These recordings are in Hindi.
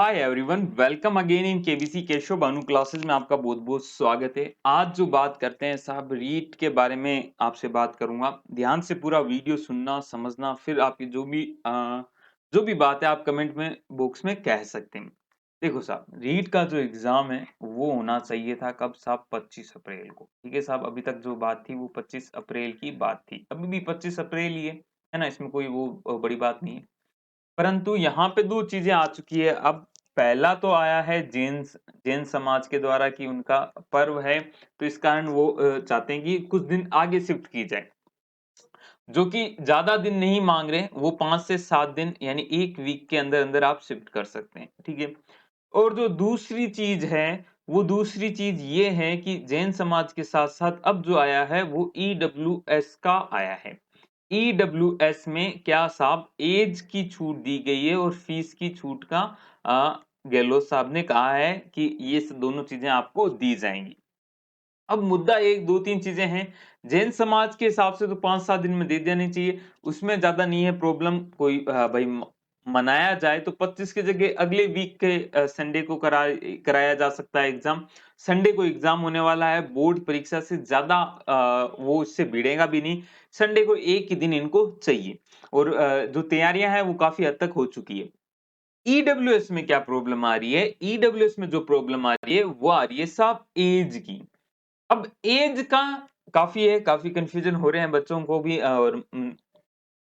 Hi everyone, welcome again in KBC Keshav Bhanu classes में आपका बहुत बहुत स्वागत है। आज जो बात करते हैं साहब, रीट के बारे में आपसे बात करूंगा। ध्यान से पूरा वीडियो सुनना, समझना, फिर आपकी जो भी बात है आप कमेंट में बॉक्स में कह सकते हैं। देखो साहब, रीट का जो एग्जाम है वो होना चाहिए था कब साहब? 25 अप्रैल को। ठीक है साहब, अभी तक जो बात थी वो 25 अप्रैल की बात थी, अभी भी 25 अप्रैल ही है ना, इसमें कोई वो बड़ी बात नहीं है। परंतु यहाँ पे दो चीजें आ चुकी है। अब पहला तो आया है जैन जैन समाज के द्वारा कि उनका पर्व है, तो इस कारण वो चाहते हैं कि कुछ दिन आगे शिफ्ट की जाए, जो कि ज्यादा दिन नहीं मांग रहे हैं। वो 5 से 7 दिन यानी एक वीक के अंदर अंदर आप शिफ्ट कर सकते हैं। ठीक है। और जो दूसरी चीज है, वो दूसरी चीज ये है कि जैन समाज के साथ साथ अब जो आया है वो ईडब्ल्यूएस का आया है। ईडब्ल्यूएस में क्या साहब, एज की छूट दी गई है और फीस की छूट का गहलोत साहब ने कहा है कि ये दोनों चीजें आपको दी जाएंगी। अब मुद्दा एक दो तीन चीजें हैं। जैन समाज के हिसाब से तो 5-7 दिन में दे देनी चाहिए, उसमें ज्यादा नहीं है प्रॉब्लम कोई। भाई मनाया जाए तो 25 की जगह अगले वीक के संडे को कराया जा सकता है एग्जाम। संडे को एग्जाम होने वाला है, बोर्ड परीक्षा से ज्यादा वो इससे भिड़ेगा भी नहीं। संडे को एक ही दिन इनको चाहिए, और जो तैयारियां हैं वो काफी हद तक हो चुकी है। ईडब्ल्यूएस में क्या प्रॉब्लम आ रही है? ईडब्ल्यूएस में जो प्रॉब्लम आ रही है वो आ रही है साहब एज की। अब एज का काफी कंफ्यूजन हो रहे हैं बच्चों को भी, और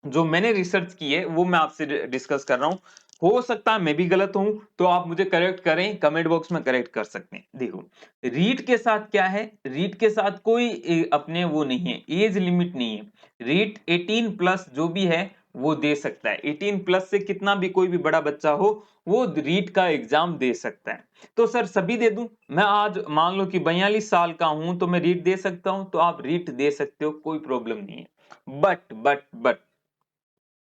जो मैंने रिसर्च की है वो मैं आपसे डिस्कस कर रहा हूं। हो सकता है मैं भी गलत हूं, तो आप मुझे करेक्ट करें, कमेंट बॉक्स में करेक्ट कर सकते हैं। देखो, रीट के साथ क्या है, रीट के साथ कोई अपने वो नहीं है, एज लिमिट नहीं है। रीट 18 प्लस जो भी है वो दे सकता है। 18 प्लस से कितना भी कोई भी बड़ा बच्चा हो वो रीट का एग्जाम दे सकता है। तो सर सभी दे दूं? मैं आज मान लो कि 42 साल का हूं तो मैं रीट दे सकता हूं, तो आप रीट दे सकते हो, कोई प्रॉब्लम नहीं है। बट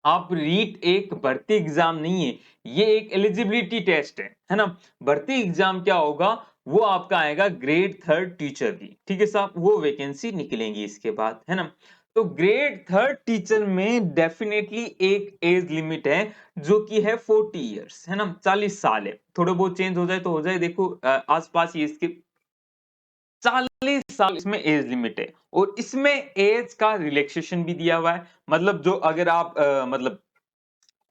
आप रीट एक भर्ती एग्जाम नहीं है, ये एक एलिजिबिलिटी टेस्ट है ना। भर्ती एग्जाम क्या होगा, वो आपका आएगा ग्रेड थर्ड टीचर की। ठीक है साहब, वो वैकेंसी निकलेंगी इसके बाद, है ना। तो ग्रेड थर्ड टीचर में डेफिनेटली एक एज लिमिट है, जो कि है 40 इयर्स, है ना, 40 साल है। थोड़ा बहुत चेंज हो जाए तो हो जाए, देखो आसपास ये इसके 40 साल इसमें एज लिमिट है। और इसमें एज का रिलैक्सेशन भी दिया हुआ है। मतलब जो अगर आप मतलब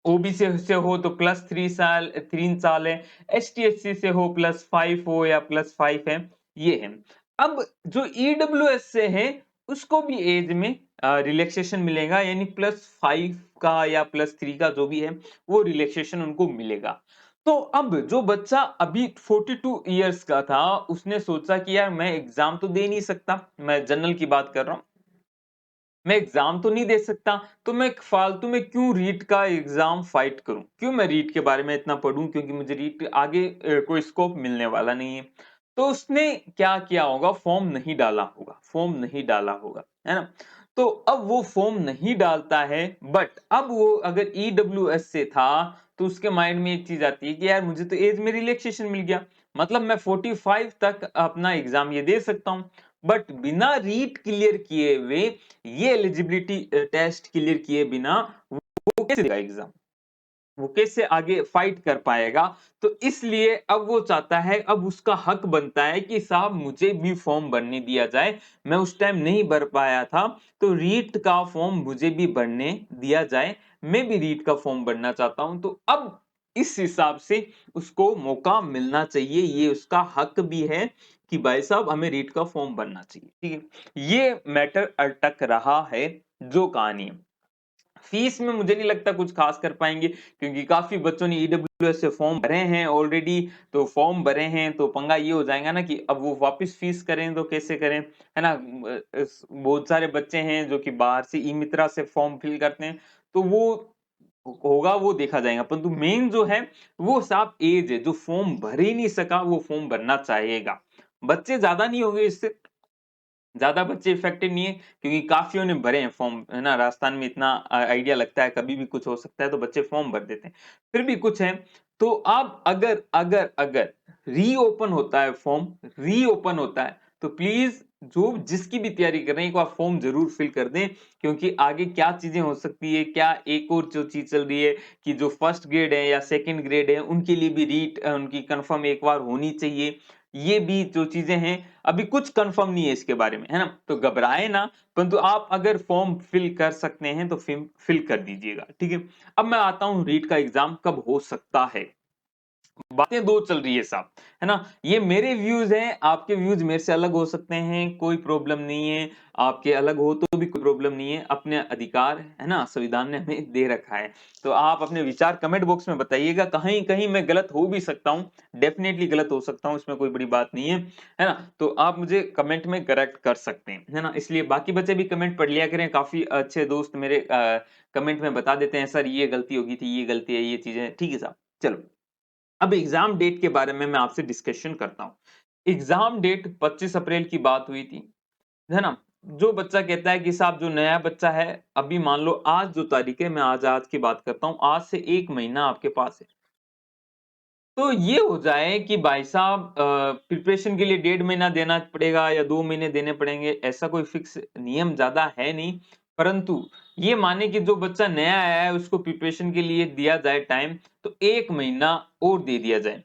ओबीसी से हो तो +3 साल 3 साल है, एसटी/एससी से हो +5 हो या +5 है, ये है। अब जो ईडब्ल्यूएस से है उसको भी एज में रिलैक्सेशन मिलेगा, यानी +5 का या +3 का जो भी है वो रिलैक्सेशन उनको मिलेगा। तो अब जो बच्चा अभी 42 इयर्स का था, उसने सोचा कि यार मैं एग्जाम तो दे नहीं सकता, मैं जनरल की बात कर रहा हूं, मैं एग्जाम तो नहीं दे सकता, तो मैं फालतू में क्यों रीट का एग्जाम फाइट करूं, क्यों मैं रीट के बारे में इतना पढूं, क्योंकि मुझे रीट आगे कोई स्कोप मिलने वाला नहीं है। तो उसने क्या किया होगा, फॉर्म नहीं डाला होगा, फॉर्म नहीं डाला होगा, है ना। तो अब वो फॉर्म नहीं डालता है, बट अब वो अगर ईडब्ल्यूएस से था तो उसके माइंड में एक चीज आती है कि यार मुझे तो एज में रिलैक्सेशन मिल गया, मतलब मैं 45 तक अपना एग्जाम ये दे सकता हूं। बट बिना रीट क्लियर किए हुए, ये एलिजिबिलिटी टेस्ट क्लियर किए बिना वो कैसे देगा एग्जाम, वो कैसे आगे फाइट कर पाएगा? तो इसलिए अब वो चाहता है, अब उसका हक बनता है कि साहब मुझे भी फॉर्म भरने दिया जाए, मैं उस टाइम नहीं भर पाया था, तो रीट का फॉर्म मुझे भी भरने दिया जाए, मैं भी रीट का फॉर्म भरना चाहता हूं। तो अब इस हिसाब से उसको मौका मिलना चाहिए, ये उसका हक भी है कि भाई साहब हमें रीट का फॉर्म भरना चाहिए। ठीक है, ये मैटर अटक रहा है। जो कहानी है, फीस में मुझे नहीं लगता कुछ खास कर पाएंगे, क्योंकि काफी बच्चों ने ईडब्ल्यूएस से फॉर्म भरे हैं ऑलरेडी। तो फॉर्म भरे हैं तो पंगा ये हो जाएगा ना कि अब वो वापस फीस करें तो कैसे करें, है ना। बहुत सारे बच्चे हैं जो कि बाहर से ई मित्रा से फॉर्म फिल करते हैं, तो वो होगा, वो देखा जाएगा। परंतु मेन जो है वो साफ एज है, जो फॉर्म भर ही नहीं सका वो फॉर्म भरना चाहेगा। बच्चे ज्यादा नहीं होंगे इससे, ज्यादा बच्चे इफेक्टेड नहीं है, क्योंकि काफियों ने भरे हैं फॉर्म, है ना। राजस्थान में इतना आइडिया लगता है कभी भी कुछ हो सकता है, तो बच्चे फॉर्म भर देते हैं। फिर भी कुछ है। तो अब अगर अगर अगर रीओपन होता है, फॉर्म रीओपन होता है, तो प्लीज जो जिसकी भी तैयारी कर रहे हैं एक बार फॉर्म जरूर फिल कर दें, क्योंकि आगे क्या चीजें हो सकती है, क्या एक और जो चीज चल रही है कि जो फर्स्ट ग्रेड है या सेकंड ग्रेड है उनके लिए भी रीट उनकी कंफर्म एक बार होनी चाहिए। ये भी जो चीजें हैं अभी कुछ कंफर्म नहीं है इसके बारे में, है ना? तो घबराए ना, परंतु आप अगर फॉर्म फिल कर सकते हैं तो फिल कर दीजिएगा, ठीक है? अब मैं आता हूं रीट का एग्जाम कब हो सकता है। बातें दो चल रही है साहब, है ना? ये मेरे व्यूज हैं, आपके व्यूज मेरे से अलग हो सकते हैं, कोई प्रॉब्लम नहीं है। आपके अलग हो तो भी कोई प्रॉब्लम नहीं है, अपने अधिकार है ना, संविधान ने हमें दे रखा है। तो आप अपने विचार कमेंट बॉक्स में बताइएगा, कहीं कहीं मैं गलत हो भी सकता हूँ, डेफिनेटली गलत हो सकता हूँ, इसमें कोई बड़ी बात नहीं है ना? तो आप मुझे कमेंट में करेक्ट कर सकते हैं, है ना? इसलिए बाकी बच्चे भी कमेंट पढ़ लिया करें, काफी अच्छे दोस्त मेरे कमेंट में बता देते हैं सर ये गलती होगी थी, ये गलती है, ये चीजें, ठीक है साहब। चलो, अब एग्जाम डेट के बारे में मैं आपसे डिस्कशन करता हूँ। एग्जाम डेट 25 अप्रैल की बात हुई थी, है ना? जो बच्चा कहता है कि साहब जो नया बच्चा है, अभी मान लो आज जो तारीख है, मैं आज की बात करता हूँ, आज से 1 महीना आपके पास है। तो ये हो जाए कि भाई साहब प्रिपरेशन के लिए 1.5 महीना देना पड़ेगा या 2 महीने देने पड़ेंगे, ऐसा कोई फिक्स नियम ज़्यादा है नहीं। परंतु ये माने कि जो बच्चा नया आया है उसको प्रिपरेशन के लिए दिया जाए टाइम, तो 1 महीना और दे दिया जाए।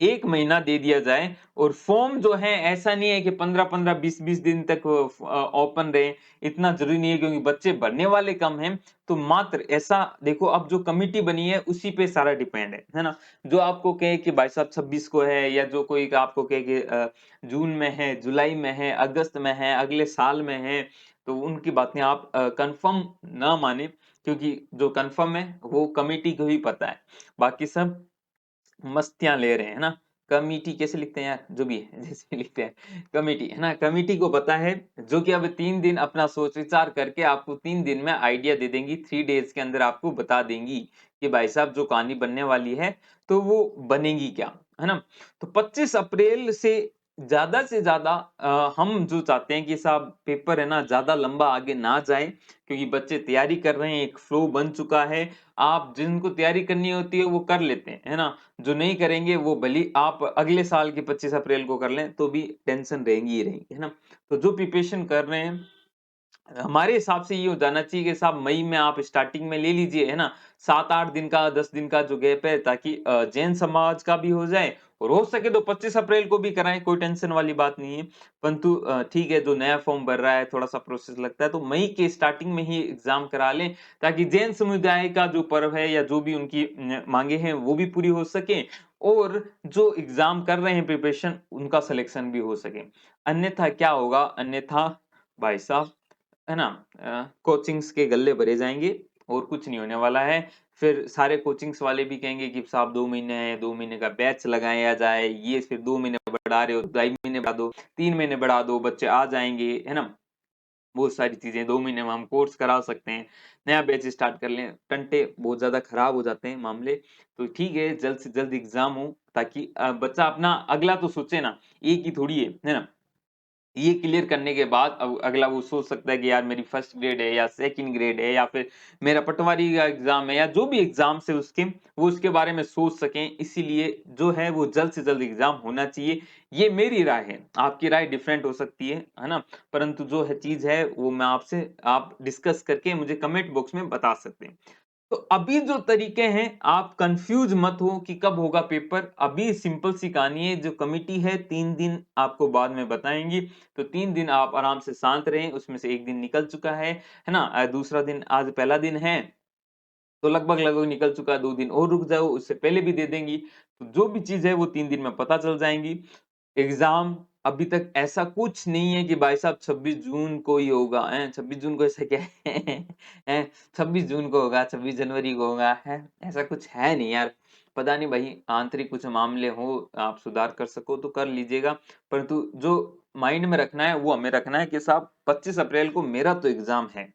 1 महीना दे दिया जाए और फॉर्म जो है ऐसा नहीं है कि 15-15, 20-20 दिन तक ओपन रहे, इतना ज़रूरी नहीं है क्योंकि बच्चे बढ़ने वाले कम हैं, तो मात्र ऐसा देखो अब जो कमिटी बनी है उसी पे सारा डिपेंड है ना? जो आपको कहे कि भाई साहब 26 को है या जो कोई आपको कहे कि जून में है, जुलाई में है, अगस्त में है, अगले साल में है, तो उनकी बातें आप कन्फर्म ना मानें, क्योंकि जो कन्फर्म है वो कमिटी को ही पता है। बाकी सब मस्तियाँ ले रहे हैं, है ना? कमिटी कैसे लिखते हैं यार? जो भी है, जैसे भी लिखते हैं, कमिटी, है ना? कमिटी को पता है, जो कि अब 3 दिन अपना सोच-विचार करके आपको 3 दिन में आइडिया दे देंगी, 3 डेज़ के अंदर आपको बता देंगी कि भाई साहब जो कहानी बनने वाली है, तो वो बनेगी क्या, है ना? तो 25 अप्रैल से ज़्यादा हम जो चाहते हैं कि साहब पेपर है ना ज़्यादा लंबा आगे ना जाए, क्योंकि बच्चे तैयारी कर रहे हैं, एक फ्लो बन चुका है। आप जिनको तैयारी करनी होती है, वो कर लेते हैं, है ना? जो नहीं करेंगे वो भले ही आप अगले साल की 25 अप्रैल को कर लें, तो भी टेंशन रहेंगी ही रहेंगी, है ना? तो जो प्रिपरेशन कर रहे हैं, हमारे हिसाब से ये हो जाना चाहिए कि साहब मई में आप स्टार्टिंग में ले लीजिए, है ना? 7-8 दिन का, 10 दिन का जो गैप है, ताकि जैन समाज का भी हो जाए और हो सके तो 25 अप्रैल को भी कराएँ, कोई टेंशन वाली बात नहीं है। परंतु ठीक है, जो नया फॉर्म भर रहा है, थोड़ा-सा प्रोसेस लगता है, तो मई के स्टार्टिंग में ही एग्ज़ाम करा लें, ताकि जैन समुदाय का जो पर्व है या जो भी उनकी माँगे हैं, वो भी पूरी हो सकें और जो एग्ज़ाम कर रहे हैं प्रिपरेशन, उनका सिलेक्शन भी हो सके। अन्यथा क्या होगा? अन्यथा भाई साहब, है ना? कोचिंग्स के गल्ले भरे जाएँगे और कुछ नहीं होने वाला है। फिर सारे कोचिंग्स वाले भी कहेंगे कि साहब 2 महीने हैं, 2 महीने का बैच लगाया जाए, ये फिर 2 महीने बढ़ा रहे हो, ढाई महीने बढ़ा दो, 3 महीने बढ़ा दो, बच्चे आ जाएँगे, है ना? बहुत सारी चीज़ें 2 महीने में हम कोर्स करा सकते हैं, नया बैच स्टार्ट कर लें, टंटे बहुत ज़्यादा खराब हो जाते हैं मामले। तो ठीक है, जल्द से जल्द एग्ज़ाम हो, ताकि बच्चा अपना अगला तो सोचे ना, एक ही थोड़ी है ना? ये क्लियर करने के बाद अब अगला वो सोच सकता है कि यार मेरी फर्स्ट ग्रेड है या सेकंड ग्रेड है या फिर मेरा पटवारी का एग्जाम है या जो भी एग्जाम्स है उसके, वो उसके बारे में सोच सकें। इसीलिए जो है वो जल्द से जल्द एग्जाम होना चाहिए। ये मेरी राय है, आपकी राय डिफरेंट हो सकती है ना? परंतु जो है चीज़ है वो मैं आपसे आप डिस्कस करके मुझे कमेंट बॉक्स में बता सकते हैं। तो अभी जो तरीके हैं, आप कंफ्यूज मत हो कि कब होगा पेपर। अभी सिंपल सी कहानी है, जो कमिटी है 3 दिन आपको बाद में बताएँगी। तो 3 दिन आप आराम से शांत रहें, उसमें से 1 दिन निकल चुका है ना? दूसरा दिन आज पहला दिन है, तो लगभग-लगभग निकल चुका है, 2 दिन और रुक जाओ, उससे पहले भी दे देंगी। तो जो भी चीज़ है वो 3 दिन में पता चल जाएँगी। एग्ज़ाम अभी तक ऐसा कुछ नहीं है कि भाई साहब 26 जून को ही होगा, हैं? 26 जून को ऐसा क्या है? हैं? 26 जून को होगा, 26 जनवरी को होगा, हैं? ऐसा कुछ है नहीं यार। पता नहीं भाई, आंतरिक कुछ मामले हो, आप सुधार कर सको तो कर लीजिएगा। परंतु जो माइंड में रखना है, वो हमें रखना है कि साहब 25 अप्रैल को मेरा तो एग्ज़ाम है।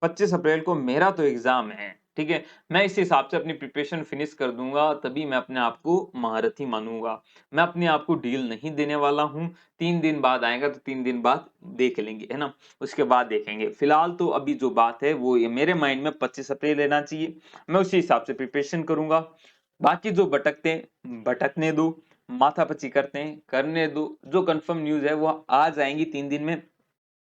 25 अप्रैल को मेरा तो एग्ज़ाम है, ठीक है? मैं इस हिसाब से अपनी प्रिपरेशन फिनिश कर दूँगा, तभी मैं अपने आप को महारथी मानूँगा। मैं अपने आप को ढील नहीं देने वाला हूँ, 3 दिन बाद आएगा तो 3 दिन बाद देख लेंगे, है ना? उसके बाद देखेंगे। फिलहाल तो अभी जो बात है वो ये मेरे माइंड में 25 अप्रैल रहना चाहिए, मैं उसी हिसाब से प्रिपरेशन करूँगा। बाकी जो भटकते हैं, भटकने दो, माथापच्ची करते हैं, करने दो, जो कंफर्म न्यूज़ है वो आ जाएँगी 3 दिन में,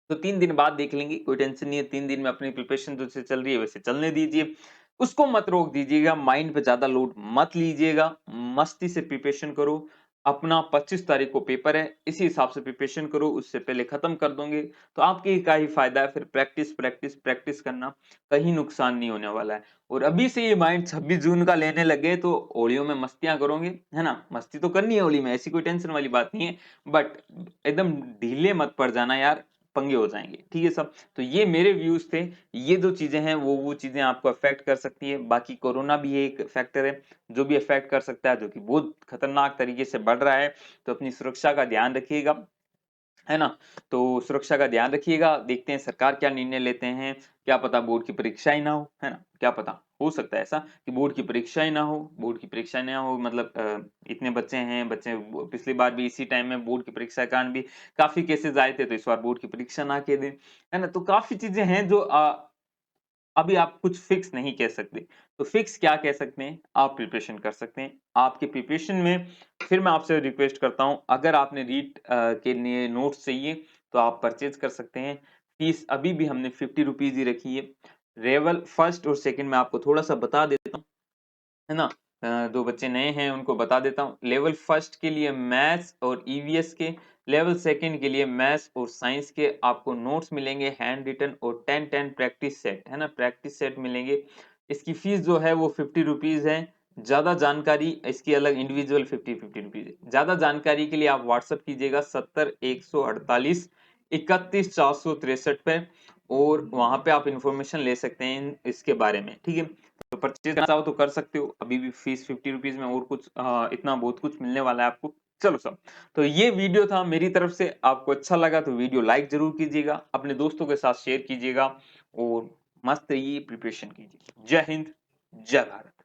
तो 3 दिन बाद देख लेंगे, कोई टेंशन नहीं है। 3 दिन में अपनी प्रिपरेशन जैसे चल रही है वैसे चलने दीजिए। उसको मत रोक दीजिएगा, माइंड पे ज़्यादा लोड मत लीजिएगा, मस्ती से प्रिपरेशन करो। अपना 25 तारीख को पेपर है, इसी हिसाब से प्रिपरेशन करो, उससे पहले खत्म कर दोगे तो आपके ही का ही फायदा है। फिर प्रैक्टिस, प्रैक्टिस, प्रैक्टिस करना, कहीं नुकसान नहीं होने वाला है। और अभी से ये माइंड 26 जून का लेने लगे तो होलियों में मस्तियाँ करोगे, है ना? मस्ती तो करनी है होली में, ऐसी कोई टेंशन वाली बात नहीं है, बट एकदम ढीले मत पड़ जाना यार, पंगे हो जाएँगे, ठीक है सब? तो ये मेरे व्यूज़ थे, ये जो चीज़ें हैं वो चीज़ें आपको अफ़ेक्ट कर सकती है। बाकी कोरोना भी एक फैक्टर है, जो भी अफ़ेक्ट कर सकता है, जो कि बहुत खतरनाक तरीके से बढ़ रहा है, तो अपनी सुरक्षा का ध्यान रखिएगा। है ना? तो सुरक्षा का ध्यान रखिएगा, देखते हैं सरकार क्या निर्णय लेते हैं, क्या पता बोर्ड की परीक्षा ही ना हो, है ना? क्या पता, हो सकता है ऐसा कि बोर्ड की परीक्षा ही ना हो, बोर्ड की परीक्षा ना हो मतलब इतने बच्चे हैं, बच्चे ब पिछली बार भी इसी टाइम में बोर्ड की परीक्षा के कारण भी काफ़ी केसेज़ आए थे, तो इस बार बोर्ड की परीक्षा ना के दें, है ना? तो काफ़ी चीज़ें हैं जो अभी आप कुछ फिक्स नहीं कह सकते। तो फिक्स क्या कह सकते हैं? आप प्रिपरेशन कर सकते हैं। आपके प्रिपरेशन में फिर मैं आपसे रिक्वेस्ट करता हूँ, अगर आपने रीट के लिए नोट्स चाहिए, तो आप परचेज़ कर सकते हैं। फीस अभी भी हमने ₹50 ही रखी है। लेवल फर्स्ट और सेकंड में आपको थोड़ा-सा बता देता हूँ, है ना? जो बच्चे नए हैं उनको बता देता हूँ। लेवल फर्स्ट के लिए मैथ्स और ईवीएस के, लेवल सेकंड के लिए मैथ्स और साइंस के आपको नोट्स मिलेंगे हैंड रिटन और 10-10 प्रैक्टिस सेट, है ना? प्रैक्टिस सेट मिलेंगे। इसकी फीस जो है वो ₹50 है। ज़्यादा जानकारी इसकी अलग इंडिविजुअल 50-50 है। ज़्यादा जानकारी के लिए आप व्हाट्सएप कीजिएगा 70 148 31 463 पे और वहाँ पे आप इन्फॉर्मेशन ले सकते हैं इसके बारे में, ठीक है? तो परचेज़ करना चाहो तो कर सकते हो। अभी भी फीस ₹50 में और कुछ इतना बहुत कुछ मिलने वाला है आपको। चलो सब, तो ये वीडियो था मेरी तरफ से। आपको अच्छा लगा तो वीडियो लाइक ज़रूर कीजिएगा, अपने दोस्तों के साथ शेयर कीजिएगा और मस्त रहिए, प्रिपरेशन कीजिए। जय हिंद, जय भारत।